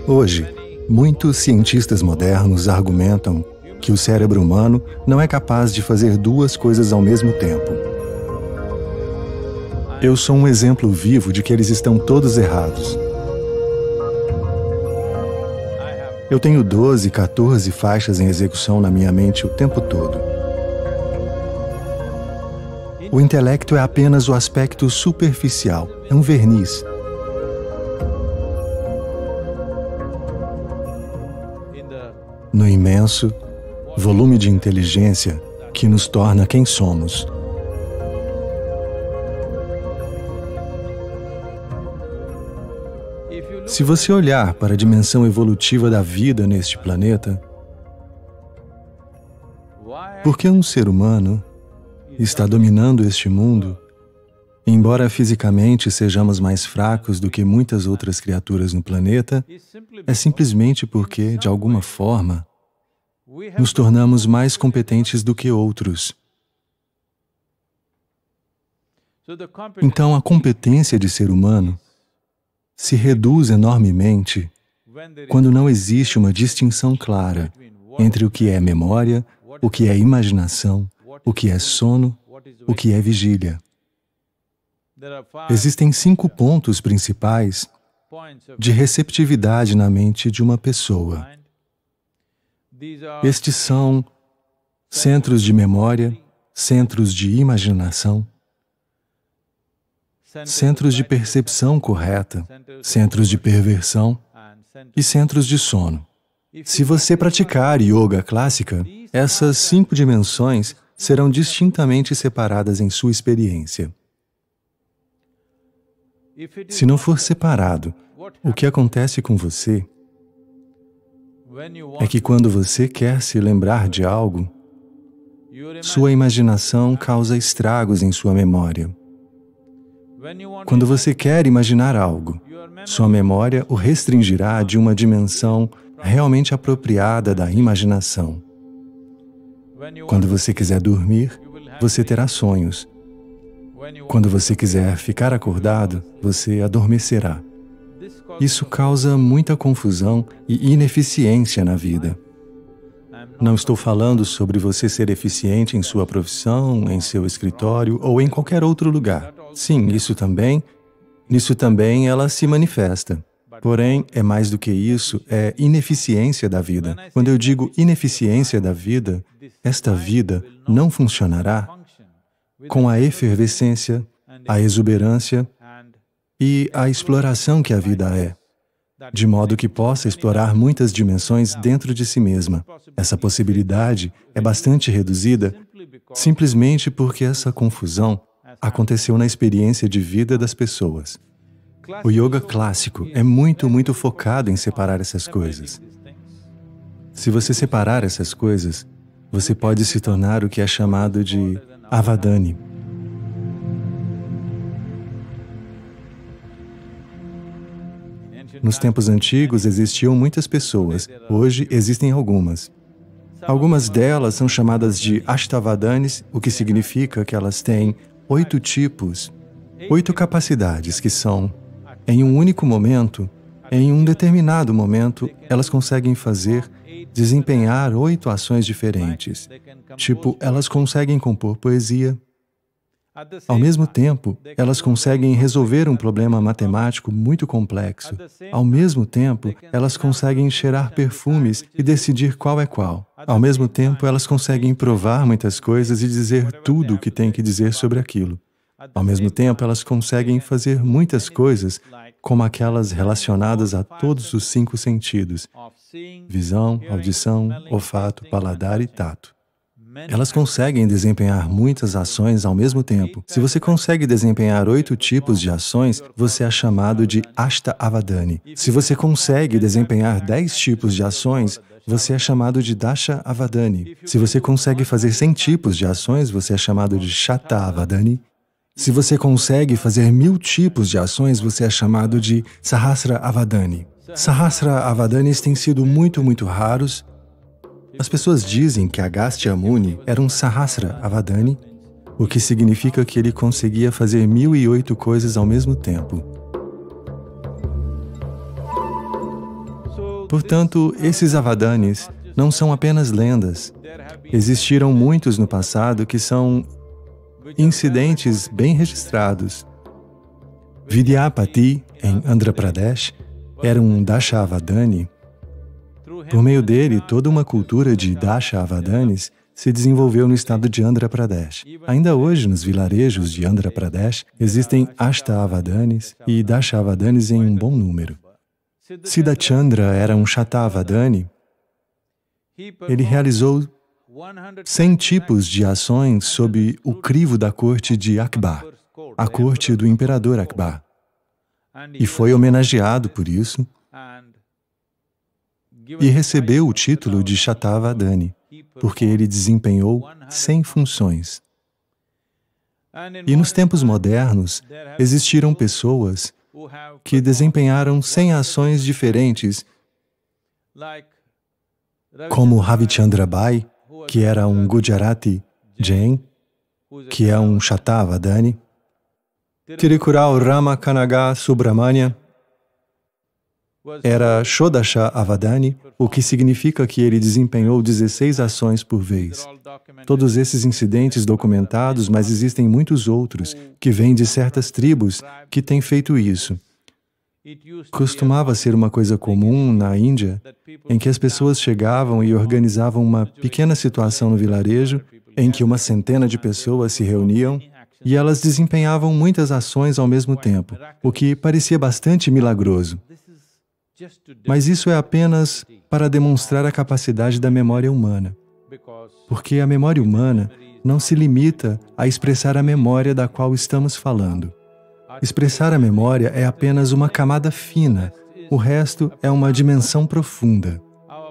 Hoje, muitos cientistas modernos argumentam que o cérebro humano não é capaz de fazer duas coisas ao mesmo tempo. Eu sou um exemplo vivo de que eles estão todos errados. Eu tenho 12, 14 faixas em execução na minha mente o tempo todo. O intelecto é apenas o aspecto superficial, é um verniz. No imenso volume de inteligência que nos torna quem somos. Se você olhar para a dimensão evolutiva da vida neste planeta, por que um ser humano está dominando este mundo, embora fisicamente sejamos mais fracos do que muitas outras criaturas no planeta, é simplesmente porque, de alguma forma, nos tornamos mais competentes do que outros. Então, a competência de ser humano se reduz enormemente quando não existe uma distinção clara entre o que é memória, o que é imaginação, o que é sono, o que é vigília. Existem 5 pontos principais de receptividade na mente de uma pessoa. Estes são centros de memória, centros de imaginação, centros de percepção correta, centros de perversão e centros de sono. Se você praticar yoga clássica, essas 5 dimensões serão distintamente separadas em sua experiência. Se não for separado, o que acontece com você é que quando você quer se lembrar de algo, sua imaginação causa estragos em sua memória. Quando você quer imaginar algo, sua memória o restringirá de uma dimensão realmente apropriada da imaginação. Quando você quiser dormir, você terá sonhos. Quando você quiser ficar acordado, você adormecerá. Isso causa muita confusão e ineficiência na vida. Não estou falando sobre você ser eficiente em sua profissão, em seu escritório ou em qualquer outro lugar. Sim, nisso também ela se manifesta. Porém, é mais do que isso, é ineficiência da vida. Quando eu digo ineficiência da vida, esta vida não funcionará com a efervescência, a exuberância e a exploração que a vida é, de modo que possa explorar muitas dimensões dentro de si mesma. Essa possibilidade é bastante reduzida simplesmente porque essa confusão aconteceu na experiência de vida das pessoas. O yoga clássico é muito focado em separar essas coisas. Se você separar essas coisas, você pode se tornar o que é chamado de avadani. Nos tempos antigos existiam muitas pessoas, hoje existem algumas. Algumas delas são chamadas de Ashtavadanis, o que significa que elas têm 8 tipos, 8 capacidades que são, em um único momento, em um determinado momento, elas conseguem desempenhar 8 ações diferentes. Tipo, elas conseguem compor poesia. Ao mesmo tempo, elas conseguem resolver um problema matemático muito complexo. Ao mesmo tempo, elas conseguem cheirar perfumes e decidir qual é qual. Ao mesmo tempo, elas conseguem provar muitas coisas e dizer tudo o que tem que dizer sobre aquilo. Ao mesmo tempo, elas conseguem fazer muitas coisas, como aquelas relacionadas a todos os 5 sentidos: visão, audição, olfato, paladar e tato. Elas conseguem desempenhar muitas ações ao mesmo tempo. Se você consegue desempenhar 8 tipos de ações, você é chamado de Ashta-avadani. Se você consegue desempenhar 10 tipos de ações, você é chamado de Dasha-avadani. Se você consegue fazer 100 tipos de ações, você é chamado de Shata-avadani. Se você consegue fazer 1000 tipos de ações, você é chamado de Sahasra-avadani. Sahasra-avadanis têm sido muito raros. As pessoas dizem que Agastya Muni era um Sahasra-avadani, o que significa que ele conseguia fazer 1008 coisas ao mesmo tempo. Portanto, esses avadanis não são apenas lendas. Existiram muitos no passado que são incidentes bem registrados. Vidyapati, em Andhra Pradesh, era um Dashavadani. Por meio dele, toda uma cultura de Dashavadanis se desenvolveu no estado de Andhra Pradesh. Ainda hoje, nos vilarejos de Andhra Pradesh, existem Ashtavadanis e Dashavadanis em um bom número. Siddhachandra era um Shatavadani. Ele realizou 100 tipos de ações sob o crivo da corte de Akbar, a corte do imperador Akbar, e foi homenageado por isso e recebeu o título de Shatavadani, porque ele desempenhou 100 funções. E nos tempos modernos, existiram pessoas que desempenharam 100 ações diferentes, como Ravichandra Bai, que era um Gujarati Jain, que é um Shatavadani, Tirukural Rama Kanaga Subramania era Shodasha Avadani, o que significa que ele desempenhou 16 ações por vez. Todos esses incidentes documentados, mas existem muitos outros que vêm de certas tribos que têm feito isso. Costumava ser uma coisa comum na Índia, em que as pessoas chegavam e organizavam uma pequena situação no vilarejo, em que uma centena de pessoas se reuniam e elas desempenhavam muitas ações ao mesmo tempo, o que parecia bastante milagroso. Mas isso é apenas para demonstrar a capacidade da memória humana, porque a memória humana não se limita a expressar a memória da qual estamos falando. Expressar a memória é apenas uma camada fina, o resto é uma dimensão profunda.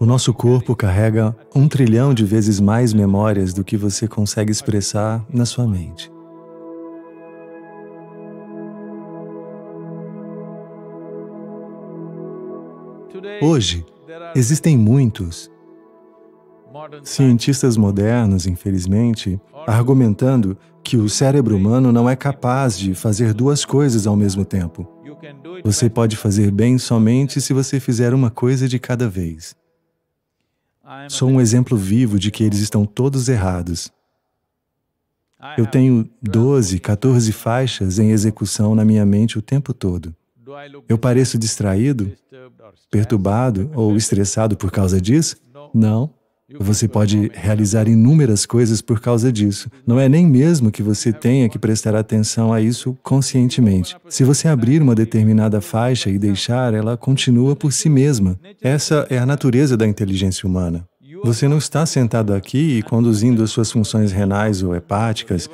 O nosso corpo carrega 1 trilhão de vezes mais memórias do que você consegue expressar na sua mente. Hoje, existem muitos cientistas modernos, infelizmente, argumentando que o cérebro humano não é capaz de fazer 2 coisas ao mesmo tempo. Você pode fazer bem somente se você fizer uma coisa de cada vez. Sou um exemplo vivo de que eles estão todos errados. Eu tenho 12, 14 faixas em execução na minha mente o tempo todo. Eu pareço distraído, perturbado ou estressado por causa disso? Não. Você pode realizar inúmeras coisas por causa disso. Não é nem mesmo que você tenha que prestar atenção a isso conscientemente. Se você abrir uma determinada faixa e deixar, ela continua por si mesma. Essa é a natureza da inteligência humana. Você não está sentado aqui e conduzindo as suas funções renais ou hepáticas,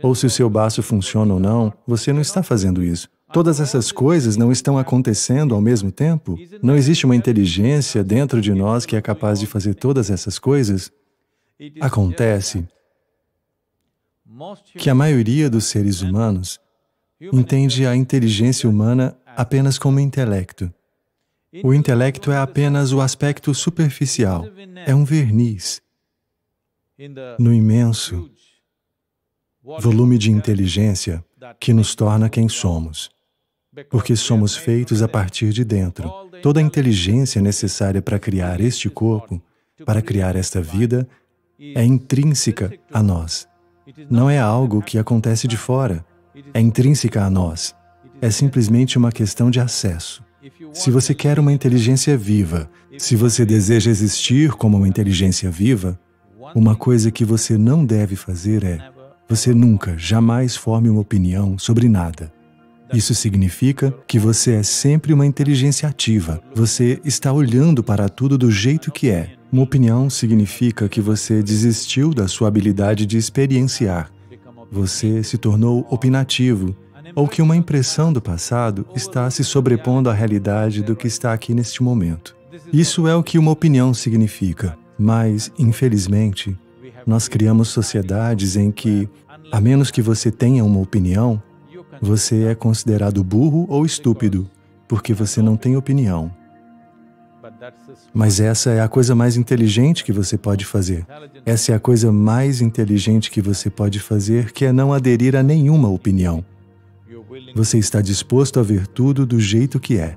ou se o seu baço funciona ou não, você não está fazendo isso. Todas essas coisas não estão acontecendo ao mesmo tempo? Não existe uma inteligência dentro de nós que é capaz de fazer todas essas coisas? Acontece que a maioria dos seres humanos entende a inteligência humana apenas como intelecto. O intelecto é apenas o aspecto superficial, é um verniz no imenso volume de inteligência que nos torna quem somos. Porque somos feitos a partir de dentro. Toda a inteligência necessária para criar este corpo, para criar esta vida, é intrínseca a nós. Não é algo que acontece de fora, é intrínseca a nós. É simplesmente uma questão de acesso. Se você quer uma inteligência viva, se você deseja existir como uma inteligência viva, uma coisa que você não deve fazer é, você nunca, jamais forme uma opinião sobre nada. Isso significa que você é sempre uma inteligência ativa. Você está olhando para tudo do jeito que é. Uma opinião significa que você desistiu da sua habilidade de experienciar. Você se tornou opinativo, ou que uma impressão do passado está se sobrepondo à realidade do que está aqui neste momento. Isso é o que uma opinião significa. Mas, infelizmente, nós criamos sociedades em que, a menos que você tenha uma opinião, você é considerado burro ou estúpido, porque você não tem opinião. Mas essa é a coisa mais inteligente que você pode fazer. Essa é a coisa mais inteligente que você pode fazer, que é não aderir a nenhuma opinião. Você está disposto a ver tudo do jeito que é.